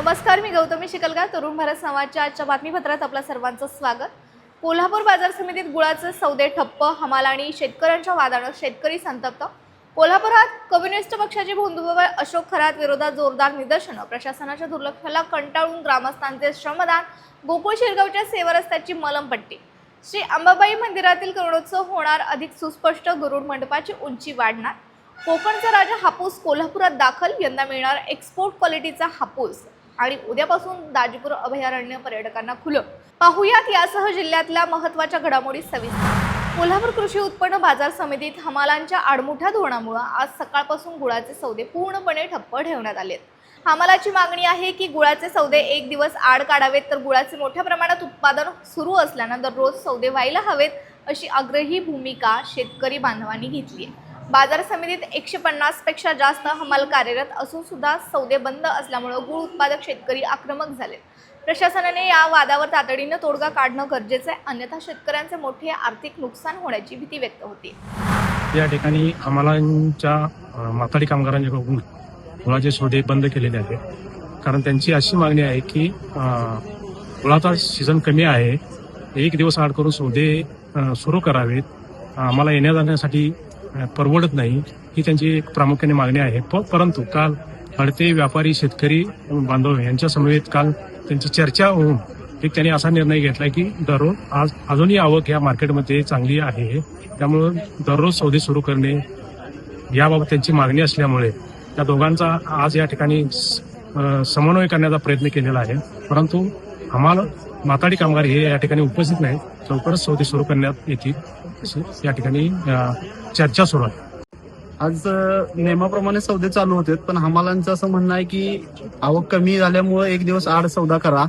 नमस्कार, मी गौतमी शिकलगार. तरुण भारत समाजच्या आजच्या बातमीपत्रात आपल्या सर्वांचं स्वागत. कोल्हापूर बाजार समितीत गुळाचे सौदे ठप्प, हमाल आणि शेतकऱ्यांच्या वादानं शेतकरी संतप्त. कोल्हापुरात कम्युनिस्ट पक्षाचे भोंदूबाबा अशोक खरात विरोधात जोरदार निदर्शनं. प्रशासनाच्या दुर्लक्षाला कंटाळून ग्रामस्थांचे श्रमदान. गोकुळ शिरगावच्या सेवा रस्त्याची मलमपट्टी. श्री अंबाबाई मंदिरातील करोडोत्सव होणार अधिक सुस्पष्ट. गरुड मंडपाची उंची वाढणार. कोकणचा राजा हापूस कोल्हापुरात दाखल. यंदा मिळणार एक्सपोर्ट क्वालिटीचा हापूस. आणि उद्यापासून दाजीपूर अभयारण्य पर्यटकांना खुलं. पाहुयात यासह जिल्ह्यातल्या महत्त्वाच्या घडामोडी सविस्तर. कोल्हापूर कृषी उत्पन्न बाजार समितीत हमालांच्या आडमुठ्या धोरणामुळे आज सकाळपासून गुळाचे सौदे पूर्णपणे ठप्प ठेवण्यात आलेत. हमालाची मागणी आहे की गुळाचे सौदे एक दिवस आड काढावेत, तर गुळाचे मोठ्या प्रमाणात उत्पादन सुरू असल्यानं दररोज सौदे व्हायला हवेत, अशी आग्रही भूमिका शेतकरी बांधवांनी घेतली आहे. बाजार समितीत 150 पेक्षा जास्त हमाल कार्यरत असून सुद्धा सौदे बंद असल्यामुळे गुळ उत्पादक शेतकरी आक्रमक झाले. प्रशासनाने या वादावर तातडीनं तोडगा काढणं गरजेचं आहे, अन्यथा शेतकऱ्यांचे मोठे आर्थिक नुकसान होण्याची भीती व्यक्त होते. या ठिकाणी हमालांच्या माथाडी कामगारांच्याकडून गुळाचे सौदे बंद केलेले आहेत. कारण त्यांची अशी मागणी आहे की गुळाचा सीझन कमी आहे, एक दिवस आड करून सौदे सुरू करावेत, आम्हाला येण्या जाण्यासाठी परवडत नाही, ही त्यांची एक प्रामुख्याने मागणी आहे. परंतु काल अडते व्यापारी शेतकरी बांधव यांच्या समवेत काल त्यांची चर्चा होऊन एक त्यांनी असा निर्णय घेतला की दररोज अजूनही आवक या मार्केटमध्ये चांगली आहे, त्यामुळे दररोज सौदे सुरू करणे याबाबत त्यांची मागणी असल्यामुळे त्या दोघांचा आज या ठिकाणी समन्वय करण्याचा प्रयत्न केलेला आहे. परंतु हमाल माथाडी कामगार हे या ठिकाणी उपस्थित नाहीत. लवकरच सौदे सुरू करण्यात येतील अशी या ठिकाणी चर्चा सुरू आहे. आज नियमाप्रमाणे सौदे चालू होते, पण हमालांचं असं म्हणणं आहे की आवक कमी झाल्यामुळे एक दिवस आड सौदा करा.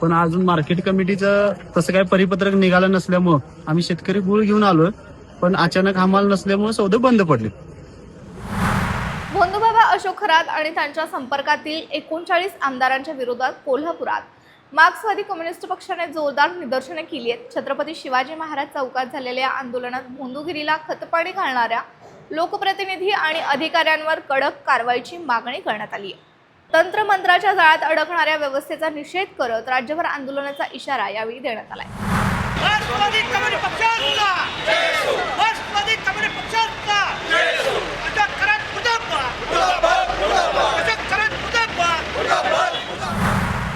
पण अजून मार्केट कमिटीचं तसं काही परिपत्रक निघालं नसल्यामुळं आम्ही शेतकरी गुळ घेऊन आलोय, पण अचानक हमाल नसल्यामुळे सौदे बंद पडले. भोंदूबाबा अशोक खरात आणि त्यांच्या संपर्कातील 39 आमदारांच्या विरोधात कोल्हापुरात मार्क्सवादी कम्युनिस्ट पक्षाने जोरदार निदर्शने केली आहेत. छत्रपती शिवाजी महाराज चौकात झालेल्या आंदोलनात भोंदूगिरीला खतपाणी घालणाऱ्या लोकप्रतिनिधी आणि अधिकाऱ्यांवर कडक कारवाईची मागणी करण्यात आली आहे. तंत्रमंत्राच्या जाळ्यात अडकणाऱ्या व्यवस्थेचा निषेध करत राज्यभर आंदोलनाचा इशारा यावेळी देण्यात आला आहे.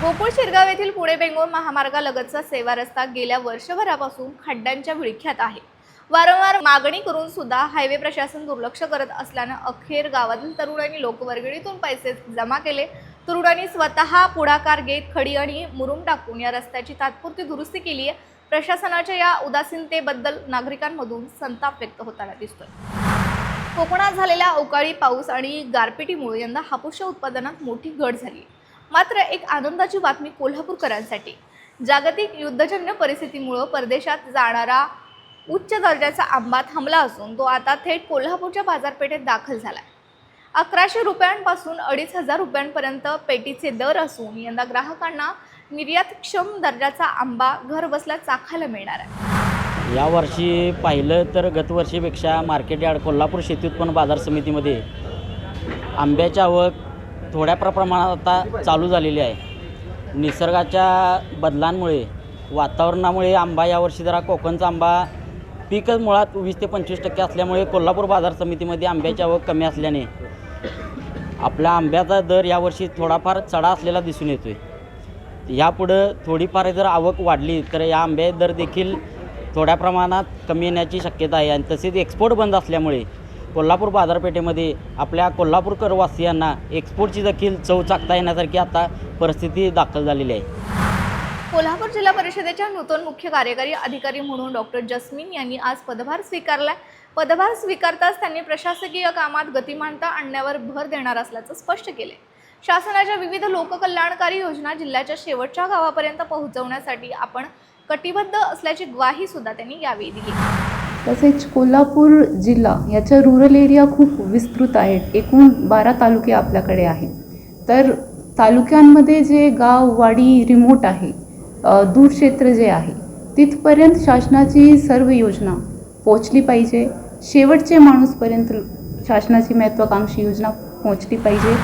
गोकुळ शिरगाव येथील पुणे बेंगलोर महामार्गालगतचा सेवा रस्ता गेल्या वर्षभरापासून खड्ड्यांच्या विळख्यात आहे. वारंवार मागणी करून सुद्धा हायवे प्रशासन दुर्लक्ष करत असल्यानं अखेर गावातील तरुणांनी लोकवर्गणीतून पैसे जमा केले. तरुणांनी स्वतः पुढाकार घेत खडी आणि मुरुम टाकून या रस्त्याची तात्पुरती दुरुस्ती केली आहे. प्रशासनाच्या या उदासीनतेबद्दल नागरिकांमधून संताप व्यक्त होताना दिसतोय. कोकणात झालेल्या अवकाळी पाऊस आणि गारपिटीमुळे यंदा हापूसच्या उत्पादनात मोठी घट झाली. मात्र एक आनंदाची बातमी कोल्हापूरकरांसाठी. जागतिक युद्धजन्य परिस्थितीमुळे परदेशात जाणारा उच्च दर्जाचा आंबा थांबला असून तो आता थेट कोल्हापूरच्या बाजारपेठेत दाखल झालाय. 1100 रुपयांपासून 2500 रुपयांपर्यंत पेटीचे दर असून यंदा ग्राहकांना निर्यातक्षम दर्जाचा आंबा घर बसल्या चाखायला मिळणार आहे. यावर्षी पाहिलं तर गतवर्षीपेक्षा मार्केट यार्ड कोल्हापूर शेती उत्पन्न बाजार समितीमध्ये आंब्याची आवक थोड्या प्रमाणात आता चालू झालेली आहे. निसर्गाच्या बदलांमुळे वातावरणामुळे आंबा यावर्षी जरा कोकणचा आंबा पीकच मुळात 20 ते 25% असल्यामुळे कोल्हापूर बाजार समितीमध्ये आंब्याची आवक कमी असल्याने आपल्या आंब्याचा दर यावर्षी थोडाफार चढा असलेला दिसून येतो आहे. यापुढं थोडीफार जर आवक वाढली तर या आंब्याचे दर देखील थोड्या प्रमाणात कमी येण्याची शक्यता आहे. आणि तसेच एक्सपोर्ट बंद असल्यामुळे कोल्हापूर बाजारपेठेमध्ये आपल्या कोल्हापूरकरवासियांना एक्सपोर्टची देखील चव चाखता येण्यासारखी आता परिस्थिती दाखल झालेली आहे. कोल्हापूर जिल्हा परिषदेच्या नूतन मुख्य कार्यकारी अधिकारी म्हणून डॉक्टर जस्मीन यांनी आज पदभार स्वीकारलाय. पदभार स्वीकारताच त्यांनी प्रशासकीय कामात गतिमानता आणण्यावर भर देणार असल्याचं स्पष्ट केले. शासनाच्या विविध लोककल्याणकारी योजना जिल्ह्याच्या शेवटच्या गावापर्यंत पोहोचवण्यासाठी आपण कटिबद्ध असल्याची ग्वाही सुद्धा त्यांनी यावेळी दिली. तसेच कोल्हापूर जिल्हा याच्या रुरल एरिया खूप विस्तृत आहेत. एकूण 12 तालुके आपल्याकडे आहेत. तर तालुक्यांमध्ये जे गाव वाडी रिमोट आहे, दूर क्षेत्र जे आहे, तिथपर्यंत शासनाची सर्व योजना पोहोचली पाहिजे. शेवटचे माणूसपर्यंत शासनाची महत्त्वाकांक्षी योजना पोहोचली पाहिजे.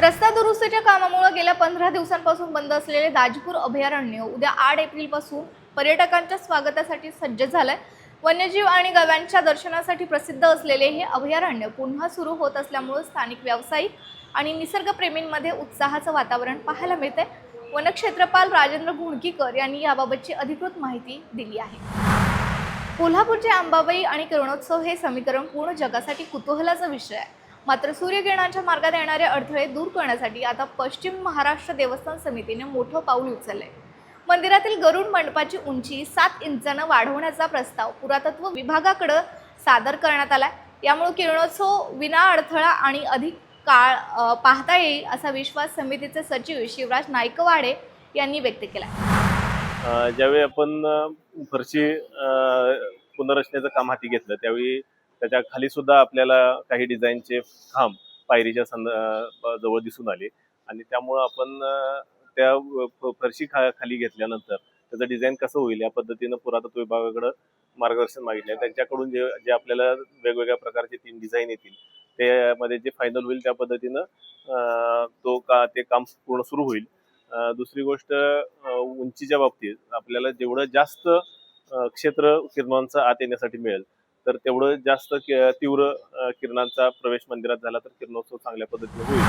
रस्ता दुरुस्तीच्या कामामुळे गेल्या 15 दिवसांपासून बंद असलेले दाजीपूर अभयारण्य उद्या 8 एप्रिलपासून पर्यटकांच्या स्वागतासाठी सज्ज झालंय। वन्यजीव आणि गव्यांच्या दर्शनासाठी प्रसिद्ध असलेले हे अभयारण्य पुन्हा सुरू होत असल्यामुळे स्थानिक व्यावसायिक आणि निसर्गप्रेमींमध्ये उत्साहाचं वातावरण पाहायला मिळते। वनक्षेत्रपाल राजेंद्र घुणकीकर यांनी याबाबतची अधिकृत माहिती दिली आहे। कोल्हापूरचे अंबाबाई आणि किरणोत्सव हे समीकरण पूर्ण जगासाठी कुतूहलाचा विषय आहे। मात्र सूर्यकिरणांच्या मार्गात येणारे अडथळे दूर करण्यासाठी आता पश्चिम महाराष्ट्र देवस्थान समितीने मोठं पाऊल उचललंय। मंदिरातील गरुड मंडपाची उंची 7 इंचानं वाढवण्याचा प्रस्ताव पुरातत्व विभागाकडे सादर करण्यात आलाय। यामुळे किरणोत्सव विना अडथळा आणि अधिक काळ पाहता येईल असा विश्वास समितीचे सचिव शिवराज नायकवाडे यांनी व्यक्त केला। ज्यावेळी आपण फरशी पुनर्रचनेचं काम हाती घेतलं त्यावेळी त्याच्या खाली सुद्धा आपल्याला काही डिझाईनचे खांब पायरीच्या जवळ दिसून आले आणि त्यामुळं आपण त्या फरशी खाली घेतल्यानंतर त्याचं डिझाईन कसं होईल या पद्धतीनं पुरातत्व विभागाकडे मार्गदर्शन मागितले। त्यांच्याकडून जे आपल्याला वेगवेगळ्या प्रकारचे 3 डिझाईन येतील त्यामध्ये जे फायनल होईल त्या पद्धतीनं ते काम पूर्ण सुरू होईल। दुसरी गोष्ट उंचीच्या बाबतीत आपल्याला जेवढं जास्त क्षेत्र किरणांचा आत येण्यासाठी मिळेल तर तेवढं जास्त तीव्र किरणांचा प्रवेश मंदिरात झाला तर किरणोत्सव चांगल्या पद्धतीने होईल।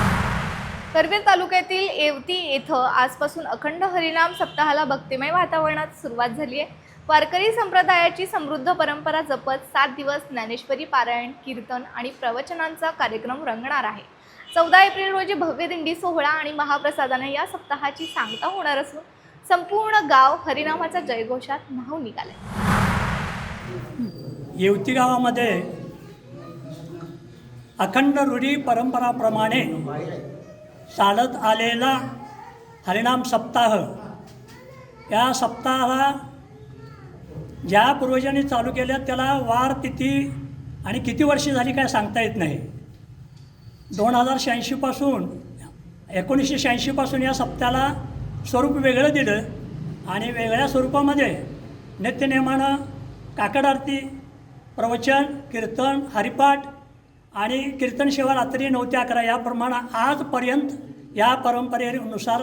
करवीर तालुक्यातील येवती येथे आजपासून अखंड हरिनाम सप्ताहाला भक्तिमय वातावरणात सुरुवात झाली आहे। वारकरी संप्रदायाची समृद्ध परंपरा जपत 7 दिवस ज्ञानेश्वरी पारायण, कीर्तन आणि प्रवचनांचा कार्यक्रम रंगणार आहे। 14 एप्रिल रोजी भव्य दिंडी सोहळा आणि महाप्रसादाने या सप्ताहाची सांगता होणार असून संपूर्ण गाव हरिनामाच्या जयघोषात न्हाऊन निघाले। येवती गावामध्ये अखंड रूढी परंपराप्रमाणे चालत आलेला हरिनाम सप्ताह, या सप्ताहाला ज्या पूर्वजांनी चालू केल्या त्याला वार तिथी आणि किती वर्षे झाली काय सांगता येत नाही। 2086 पासून 1986 पासून या सप्त्याला स्वरूप वेगळं दिलं आणि वेगळ्या स्वरूपामध्ये नित्यनेमानं काकड आरती, प्रवचन, कीर्तन, हरिपाठ आणि कीर्तन सेवा रात्री 9 ते 11 याप्रमाणे आजपर्यंत या परंपरेनुसार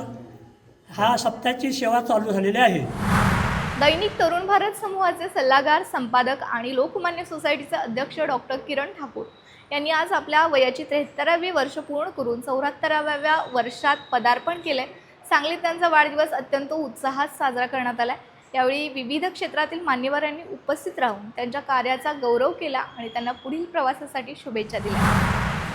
हा सप्त्याची सेवा चालू झालेली आहे। दैनिक तरुण भारत समूहाचे सल्लागार, संपादक आणि लोकमान्य सोसायटीचे अध्यक्ष डॉक्टर किरण ठाकूर यांनी आज आपल्या वयाची 73वी वर्ष पूर्ण करून 74व्या वर्षात पदार्पण केले। सांगलीत त्यांचा वाढदिवस अत्यंत उत्साहात साजरा करण्यात आला। यावेळी विविध क्षेत्रातील मान्यवरांनी उपस्थित राहून त्यांच्या कार्याचा गौरव केला आणि त्यांना पुढील प्रवासासाठी शुभेच्छा दिल्या।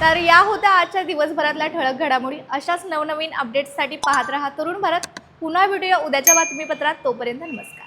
तर या होत्या आजच्या दिवसभरातल्या ठळक घडामोडी। अशाच नवनवीन अपडेट्ससाठी पाहत रहा तरुण भारत। पुन्हा भेटूया उद्याच्या बातमीपत्रात। तोपर्यंत नमस्कार।